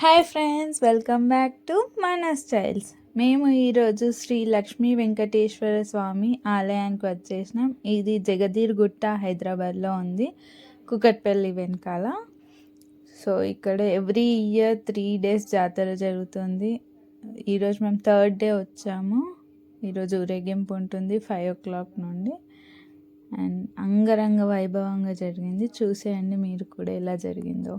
Hi friends, welcome back to మన styles. మేము ఈరోజు శ్రీ లక్ష్మీ వెంకటేశ్వర స్వామి ఆలయానికి వచ్చేసినాం. ఇది జగదీర్గుట్ట హైదరాబాద్లో ఉంది, కుకట్పల్లి వెనకాల. సో ఇక్కడ ఎవ్రీ ఇయర్ 3 days జాతర జరుగుతుంది. ఈరోజు మేము 3rd day వచ్చాము. ఈరోజు ఊరేగింపు ఉంటుంది 5 o'clock నుండి. అండ్ అంగరంగ వైభవంగా జరిగింది. చూసేయండి మీరు కూడా ఎలా జరిగిందో.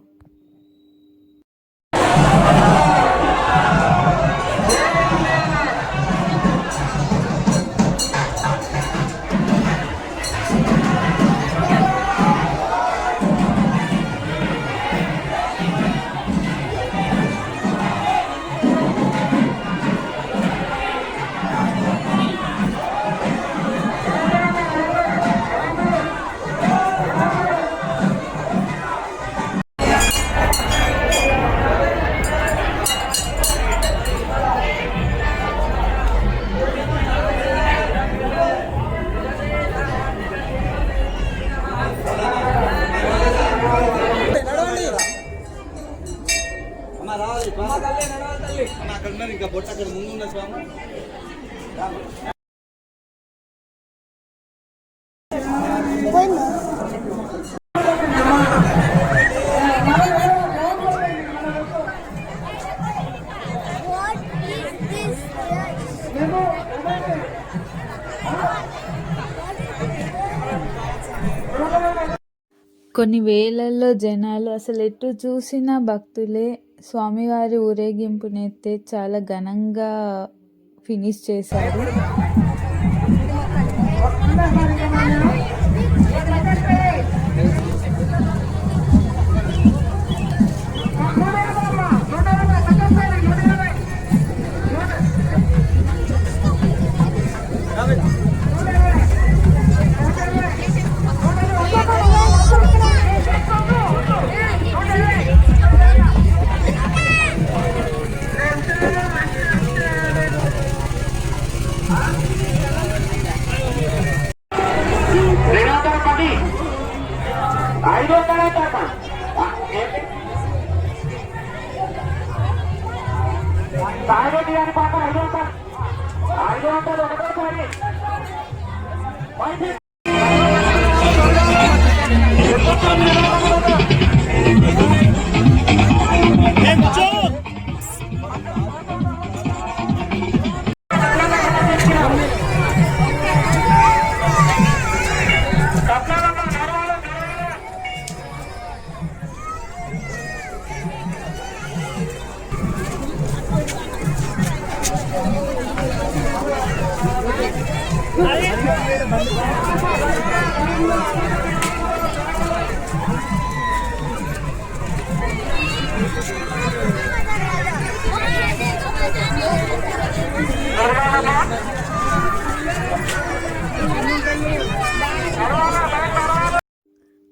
ఇంకా బొట్ట అక్కడ ముందున్న స్వామి కొన్ని వేలల్లో జనాలు, అసలు ఎటు చూసిన భక్తులే. స్వామివారి ఊరేగింపునైతే చాలా ఘనంగా ఫినిష్ చేశారు.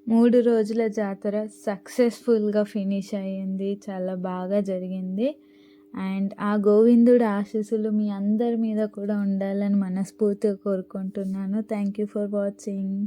మూడు రోజుల జాతర సక్సెస్ఫుల్గా ఫినిష్ అయ్యింది. చాలా బాగా జరిగింది. అండ్ ఆ గోవిందుడి ఆశీస్సులు మీ అందరి మీద కూడా ఉండాలని మనస్ఫూర్తిగా కోరుకుంటున్నాను. Thank you for watching.